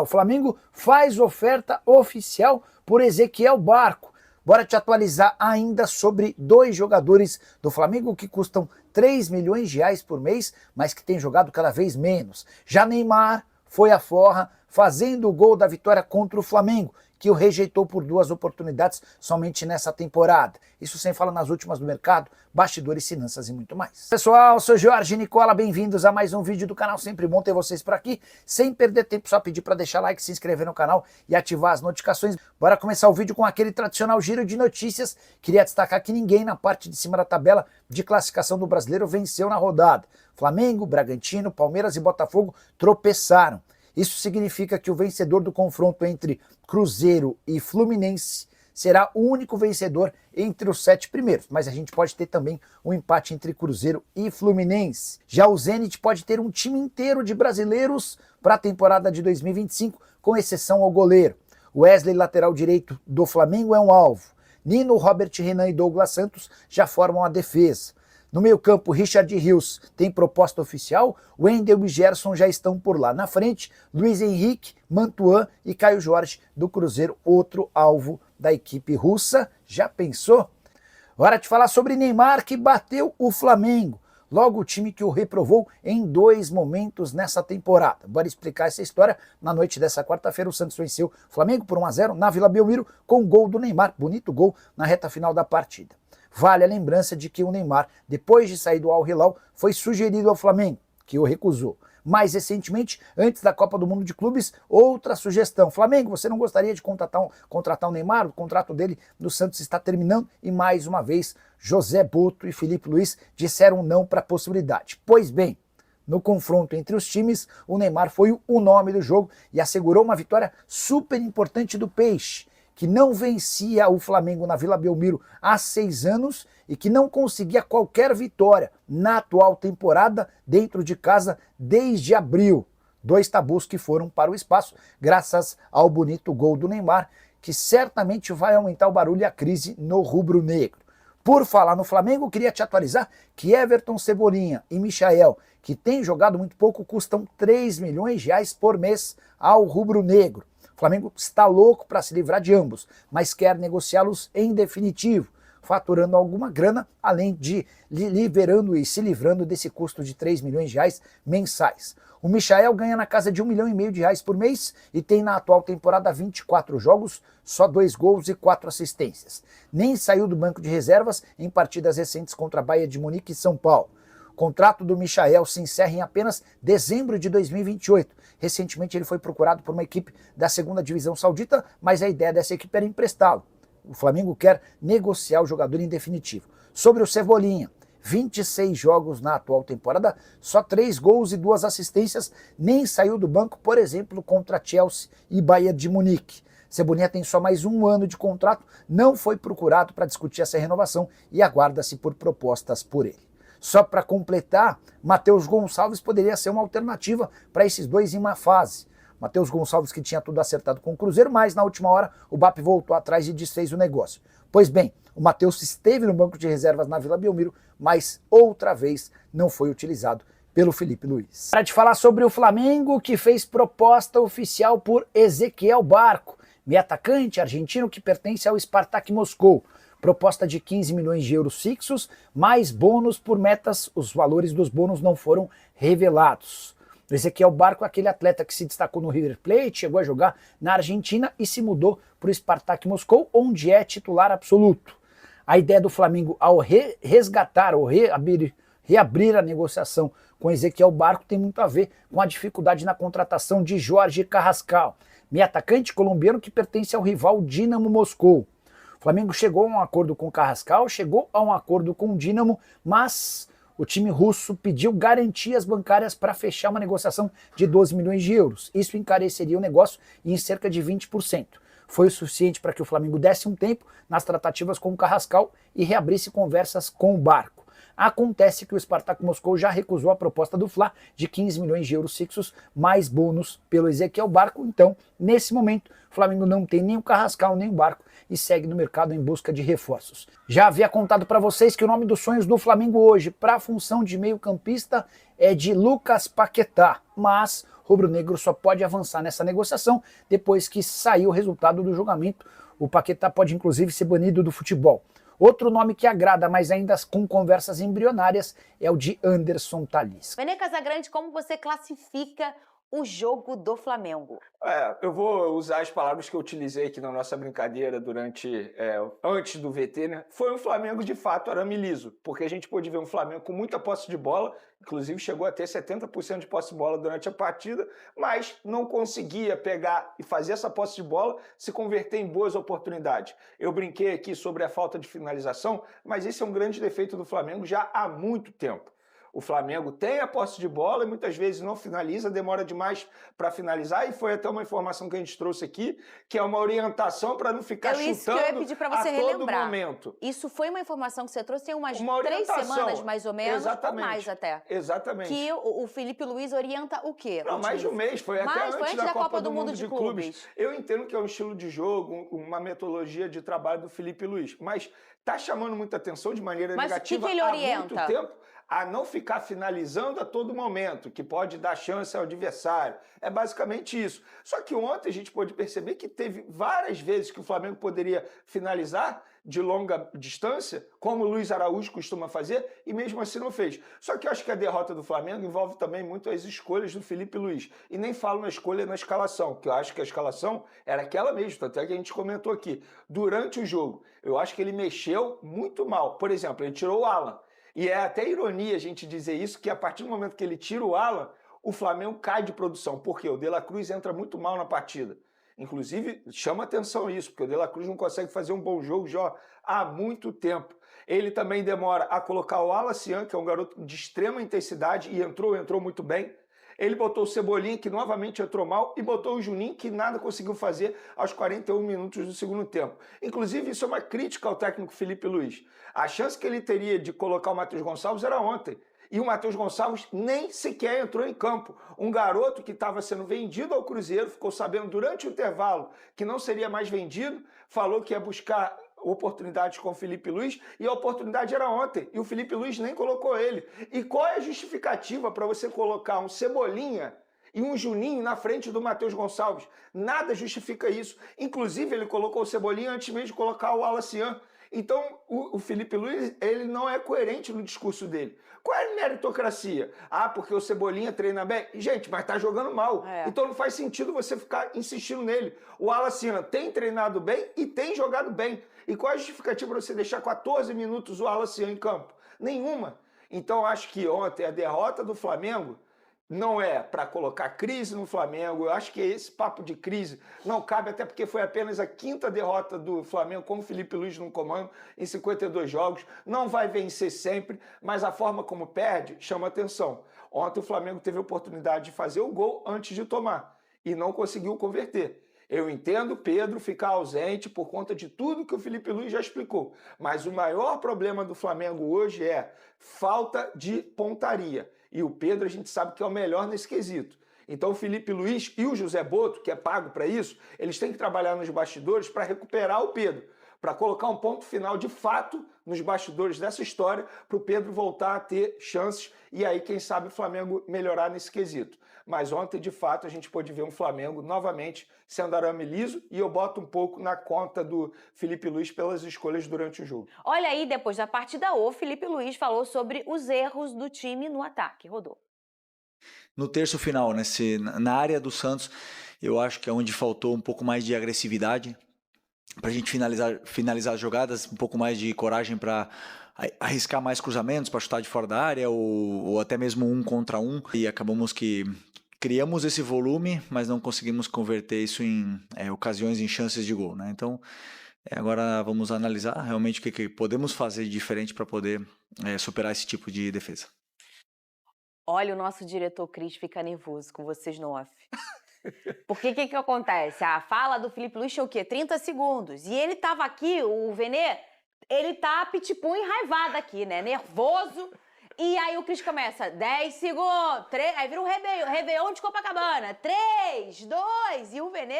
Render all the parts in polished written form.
O Flamengo faz oferta oficial por Ezequiel Barco. Bora te atualizar ainda sobre dois jogadores do Flamengo que custam 3 milhões de reais por mês, mas que tem jogado cada vez menos. Já Neymar foi à forra fazendo o gol da vitória contra o Flamengo, que o rejeitou por 2 oportunidades somente nessa temporada. Isso sem falar nas últimas do mercado, bastidores, finanças e muito mais. Pessoal, sou Jorge Nicola, bem-vindos a mais um vídeo do canal, sempre bom ter vocês por aqui. Sem perder tempo, só pedir para deixar like, se inscrever no canal e ativar as notificações. Bora começar o vídeo com aquele tradicional giro de notícias. Queria destacar que ninguém na parte de cima da tabela de classificação do Brasileiro venceu na rodada. Flamengo, Bragantino, Palmeiras e Botafogo tropeçaram. Isso significa que o vencedor do confronto entre Cruzeiro e Fluminense será o único vencedor entre os 7 primeiros, mas a gente pode ter também um empate entre Cruzeiro e Fluminense. Já o Zenit pode ter um time inteiro de brasileiros para a temporada de 2025, com exceção ao goleiro. Wesley, lateral direito do Flamengo, é um alvo. Nino, Robert Renan e Douglas Santos já formam a defesa. No meio-campo, Richard Rios tem proposta oficial, Wendel e Gerson já estão por lá. Na frente, Luiz Henrique, Mantuan e Caio Jorge do Cruzeiro, outro alvo da equipe russa. Já pensou? Hora de falar sobre Neymar, que bateu o Flamengo. Logo o time que o reprovou em 2 momentos nessa temporada. Bora explicar essa história. Na noite dessa quarta-feira, o Santos venceu o Flamengo por 1-0 na Vila Belmiro com gol do Neymar. Bonito gol na reta final da partida. Vale a lembrança de que o Neymar, depois de sair do Al Hilal, foi sugerido ao Flamengo, que o recusou. Mais recentemente, antes da Copa do Mundo de Clubes, outra sugestão. Flamengo, você não gostaria de contratar o Neymar? O contrato dele no Santos está terminando e mais uma vez José Boto e Felipe Luiz disseram não para a possibilidade. Pois bem, no confronto entre os times, o Neymar foi o nome do jogo e assegurou uma vitória super importante do Peixe, que não vencia o Flamengo na Vila Belmiro há 6 anos e que não conseguia qualquer vitória na atual temporada dentro de casa desde abril. 2 tabus que foram para o espaço graças ao bonito gol do Neymar, que certamente vai aumentar o barulho e a crise no rubro-negro. Por falar no Flamengo, queria te atualizar que Everton, Cebolinha e Michael, que têm jogado muito pouco, custam 3 milhões de reais por mês ao rubro-negro. O Flamengo está louco para se livrar de ambos, mas quer negociá-los em definitivo, faturando alguma grana, além de liberando e se livrando desse custo de 3 milhões de reais mensais. O Michael ganha na casa de 1,5 milhão de reais por mês e tem na atual temporada 24 jogos, só 2 gols e 4 assistências. Nem saiu do banco de reservas em partidas recentes contra a Bayern de Munique e São Paulo. O contrato do Michael se encerra em apenas dezembro de 2028. Recentemente ele foi procurado por uma equipe da 2ª divisão saudita, mas a ideia dessa equipe era emprestá-lo. O Flamengo quer negociar o jogador em definitivo. Sobre o Cebolinha, 26 jogos na atual temporada, só 3 gols e 2 assistências, nem saiu do banco, por exemplo, contra Chelsea e Bayern de Munique. Cebolinha tem só mais 1 ano de contrato, não foi procurado para discutir essa renovação e aguarda-se por propostas por ele. Só para completar, Matheus Gonçalves poderia ser uma alternativa para esses dois em uma fase. Matheus Gonçalves que tinha tudo acertado com o Cruzeiro, mas na última hora o BAP voltou atrás e desfez o negócio. Pois bem, o Matheus esteve no banco de reservas na Vila Belmiro, mas outra vez não foi utilizado pelo Felipe Luiz. Para te falar sobre o Flamengo, que fez proposta oficial por Ezequiel Barco, meio atacante argentino que pertence ao Spartak Moscou. Proposta de 15 milhões de euros fixos, mais bônus por metas. Os valores dos bônus não foram revelados. O Ezequiel Barco é aquele atleta que se destacou no River Plate, chegou a jogar na Argentina e se mudou para o Spartak Moscou, onde é titular absoluto. A ideia do Flamengo ao resgatar ou reabrir a negociação com Ezequiel Barco tem muito a ver com a dificuldade na contratação de Jorge Carrascal, meio atacante colombiano que pertence ao rival Dinamo Moscou. O Flamengo chegou a um acordo com o Carrascal, chegou a um acordo com o Dinamo, mas o time russo pediu garantias bancárias para fechar uma negociação de 12 milhões de euros. Isso encareceria o negócio em cerca de 20%. Foi o suficiente para que o Flamengo desse um tempo nas tratativas com o Carrascal e reabrisse conversas com o Barco. Acontece que o Spartak Moscou já recusou a proposta do Fla de 15 milhões de euros fixos, mais bônus pelo Ezequiel Barco. Então, nesse momento, o Flamengo não tem nem o Carrascal, nem o Barco e segue no mercado em busca de reforços. Já havia contado para vocês que o nome dos sonhos do Flamengo hoje para a função de meio-campista é de Lucas Paquetá, mas rubro-negro só pode avançar nessa negociação depois que sair o resultado do julgamento. O Paquetá pode inclusive ser banido do futebol. Outro nome que agrada, mas ainda com conversas embrionárias, é o de Anderson Talisca. Vene Casagrande, como você classifica o jogo do Flamengo? Eu vou usar as palavras que eu utilizei aqui na nossa brincadeira antes do VT, né? Foi um Flamengo de fato arame liso, porque a gente pôde ver um Flamengo com muita posse de bola, inclusive chegou a ter 70% de posse de bola durante a partida, mas não conseguia pegar e fazer essa posse de bola se converter em boas oportunidades. Eu brinquei aqui sobre a falta de finalização, mas esse é um grande defeito do Flamengo já há muito tempo. O Flamengo tem a posse de bola e muitas vezes não finaliza, demora demais para finalizar, e foi até uma informação que a gente trouxe aqui, que é uma orientação para não ficar chutando a todo momento. Isso foi uma informação que você trouxe tem umas 3 semanas, mais ou menos, ou mais até. Exatamente. Que o Felipe Luiz orienta o quê? Não, mais de um mês, foi até antes da Copa do Mundo de Clubes. Eu entendo que é um estilo de jogo, uma metodologia de trabalho do Felipe Luiz, mas tá chamando muita atenção de maneira negativa que ele orienta? Há muito tempo. A não ficar finalizando a todo momento, que pode dar chance ao adversário. É basicamente isso. Só que ontem a gente pôde perceber que teve várias vezes que o Flamengo poderia finalizar de longa distância, como o Luiz Araújo costuma fazer, e mesmo assim não fez. Só que eu acho que a derrota do Flamengo envolve também muito as escolhas do Felipe Luiz. E nem falo na escolha na escalação, que eu acho que a escalação era aquela mesmo, até que a gente comentou aqui. Durante o jogo, eu acho que ele mexeu muito mal. Por exemplo, ele tirou o Alan. E é até ironia a gente dizer isso, que a partir do momento que ele tira o Alan, o Flamengo cai de produção. Por quê? O De La Cruz entra muito mal na partida. Inclusive, chama atenção isso, porque o De La Cruz não consegue fazer um bom jogo já há muito tempo. Ele também demora a colocar o Alacian, que é um garoto de extrema intensidade, e entrou muito bem. Ele botou o Cebolinha, que novamente entrou mal, e botou o Juninho, que nada conseguiu fazer aos 41 minutos do segundo tempo. Inclusive, isso é uma crítica ao técnico Felipe Luiz. A chance que ele teria de colocar o Matheus Gonçalves era ontem. E o Matheus Gonçalves nem sequer entrou em campo. Um garoto que estava sendo vendido ao Cruzeiro, ficou sabendo durante o intervalo que não seria mais vendido, falou que ia buscar oportunidades com o Felipe Luiz, e a oportunidade era ontem, e o Felipe Luiz nem colocou ele. E qual é a justificativa para você colocar um Cebolinha e um Juninho na frente do Matheus Gonçalves? Nada justifica isso. Inclusive, ele colocou o Cebolinha antes mesmo de colocar o Alacian. Então, o Felipe Luiz, ele não é coerente no discurso dele. Qual é a meritocracia? Porque o Cebolinha treina bem? Gente, mas tá jogando mal. Então não faz sentido você ficar insistindo nele. O Alacian tem treinado bem e tem jogado bem. E qual é a justificativa para você deixar 14 minutos o Alacian em campo? Nenhuma. Então, acho que ontem a derrota do Flamengo não é para colocar crise no Flamengo. Eu acho que esse papo de crise não cabe, até porque foi apenas a 5ª derrota do Flamengo com o Felipe Luiz no comando em 52 jogos. Não vai vencer sempre, mas a forma como perde chama atenção. Ontem o Flamengo teve a oportunidade de fazer o gol antes de tomar e não conseguiu converter. Eu entendo Pedro ficar ausente por conta de tudo que o Felipe Luiz já explicou, mas o maior problema do Flamengo hoje é falta de pontaria. E o Pedro a gente sabe que é o melhor nesse quesito. Então o Felipe Luiz e o José Boto, que é pago para isso, eles têm que trabalhar nos bastidores para recuperar o Pedro, para colocar um ponto final de fato nos bastidores dessa história, para o Pedro voltar a ter chances e aí, quem sabe, o Flamengo melhorar nesse quesito. Mas ontem, de fato, a gente pôde ver um Flamengo novamente sendo arame liso, e eu boto um pouco na conta do Felipe Luiz pelas escolhas durante o jogo. Olha aí, depois da partida, o Felipe Luiz falou sobre os erros do time no ataque. Rodou. No terço final, na área do Santos, eu acho que é onde faltou um pouco mais de agressividade para a gente finalizar as jogadas, um pouco mais de coragem para arriscar mais cruzamentos, para chutar de fora da área ou até mesmo 1 contra 1, e acabamos que criamos esse volume, mas não conseguimos converter isso em ocasiões, em chances de gol, né? Então, agora vamos analisar realmente o que podemos fazer de diferente para poder superar esse tipo de defesa. Olha, o nosso diretor Cris fica nervoso com vocês no off. Porque o que acontece? A fala do Felipe Luiz tinha o quê? 30 segundos. E ele estava aqui, o Vene, ele tá pitbull enraivado aqui, né? Nervoso. E aí o Cris começa, 10 segundos, 3, aí vira um Réveillon de Copacabana. 3, 2, e o Vene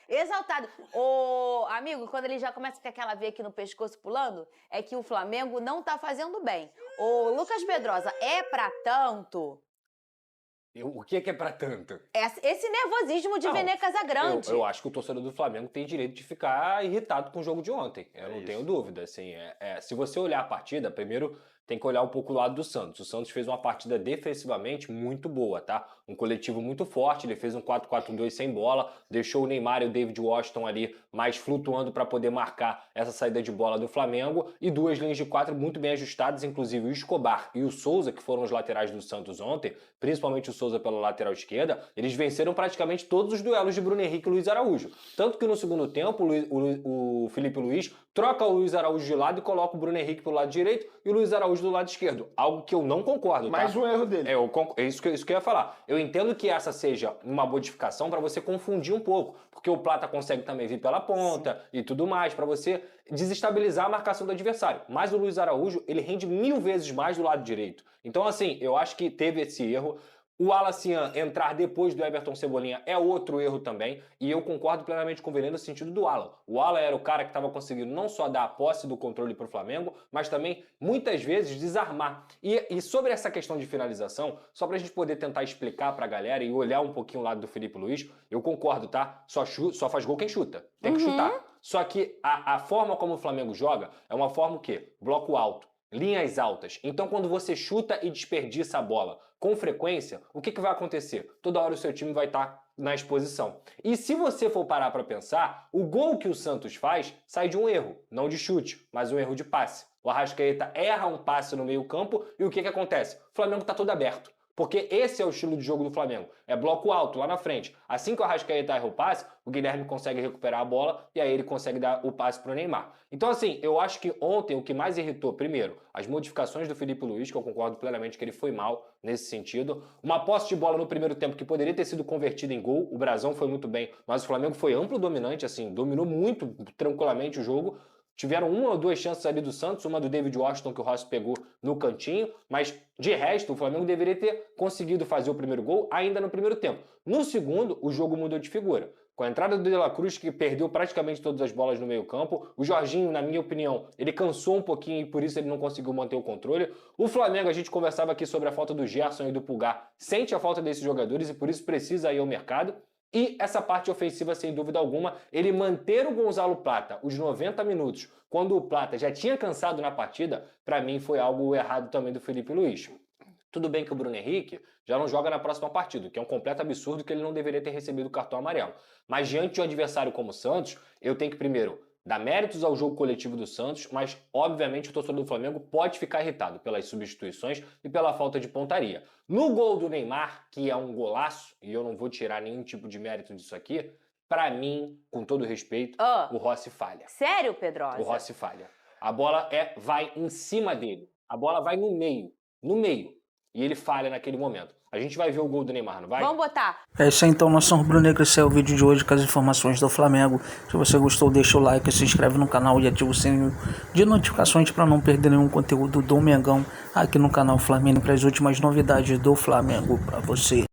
exaltado. Ô, amigo, quando ele já começa com aquela veia aqui no pescoço pulando, é que o Flamengo não tá fazendo bem. Ô, Lucas Pedrosa, é pra tanto? O que é pra tanto? Esse nervosismo de Vene Casagrande. Eu acho que o torcedor do Flamengo tem direito de ficar irritado com o jogo de ontem. Eu não tenho dúvida. Assim, se você olhar a partida, primeiro tem que olhar um pouco o lado do Santos. O Santos fez uma partida defensivamente muito boa, tá? Um coletivo muito forte, ele fez um 4-4-2 sem bola, deixou o Neymar e o David Washington ali mais flutuando para poder marcar essa saída de bola do Flamengo, e duas linhas de 4 muito bem ajustadas, inclusive o Escobar e o Souza, que foram os laterais do Santos ontem, principalmente o Souza pela lateral esquerda, eles venceram praticamente todos os duelos de Bruno Henrique e Luiz Araújo. Tanto que no segundo tempo, o Felipe Luiz troca o Luiz Araújo de lado e coloca o Bruno Henrique pro lado direito e o Luiz Araújo do lado esquerdo. Algo que eu não concordo, tá? Mais um erro dele. É isso que eu ia falar. Eu entendo que essa seja uma modificação para você confundir um pouco, porque o Plata consegue também vir pela ponta e tudo mais, para você desestabilizar a marcação do adversário. Mas o Luiz Araújo, ele rende 1000 vezes mais do lado direito. Então, assim, eu acho que teve esse erro. O Alacian entrar depois do Everton Cebolinha é outro erro também, e eu concordo plenamente com o Vene no sentido do Alan. O Alan era o cara que estava conseguindo não só dar a posse do controle para o Flamengo, mas também, muitas vezes, desarmar. E sobre essa questão de finalização, só para a gente poder tentar explicar para a galera e olhar um pouquinho o lado do Felipe Luiz, eu concordo, tá? Só faz gol quem chuta. Tem que chutar. Só que a forma como o Flamengo joga é uma forma o quê? Bloco alto. Linhas altas. Então, quando você chuta e desperdiça a bola com frequência, o que vai acontecer? Toda hora o seu time vai estar na exposição. E se você for parar para pensar, o gol que o Santos faz sai de um erro, não de chute, mas um erro de passe. O Arrascaeta erra um passe no meio-campo e o que acontece? O Flamengo está todo aberto. Porque esse é o estilo de jogo do Flamengo. É bloco alto, lá na frente. Assim que o Arrascaeta erra o passe, o Guilherme consegue recuperar a bola e aí ele consegue dar o passe para o Neymar. Então, assim, eu acho que ontem o que mais irritou, primeiro, as modificações do Felipe Luiz, que eu concordo plenamente que ele foi mal nesse sentido. Uma posse de bola no primeiro tempo que poderia ter sido convertida em gol. O Brasão foi muito bem, mas o Flamengo foi amplo dominante, assim, dominou muito tranquilamente o jogo. Tiveram uma ou duas chances ali do Santos, uma do David Washington que o Rossi pegou no cantinho, mas de resto o Flamengo deveria ter conseguido fazer o primeiro gol ainda no primeiro tempo. No segundo, o jogo mudou de figura. Com a entrada do De La Cruz, que perdeu praticamente todas as bolas no meio-campo, o Jorginho, na minha opinião, ele cansou um pouquinho e por isso ele não conseguiu manter o controle. O Flamengo, a gente conversava aqui sobre a falta do Gerson e do Pulgar, sente a falta desses jogadores e por isso precisa ir ao mercado. E essa parte ofensiva, sem dúvida alguma, ele manter o Gonzalo Plata os 90 minutos, quando o Plata já tinha cansado na partida, para mim foi algo errado também do Felipe Luiz. Tudo bem que o Bruno Henrique já não joga na próxima partida, que é um completo absurdo que ele não deveria ter recebido o cartão amarelo. Mas diante de um adversário como o Santos, eu tenho que primeiro dar méritos ao jogo coletivo do Santos, mas obviamente o torcedor do Flamengo pode ficar irritado pelas substituições e pela falta de pontaria. No gol do Neymar, que é um golaço, e eu não vou tirar nenhum tipo de mérito disso aqui, pra mim, com todo respeito, o Rossi falha. Sério, Pedrosa? O Rossi falha. A bola vai em cima dele. A bola vai no meio. E ele falha naquele momento. A gente vai ver o gol do Neymar, não vai? Vamos botar. É isso aí, então, nação rubro-negra, esse é o vídeo de hoje com as informações do Flamengo. Se você gostou, deixa o like, se inscreve no canal e ativa o sininho de notificações para não perder nenhum conteúdo do Mengão aqui no canal Flamengo, para as últimas novidades do Flamengo para você.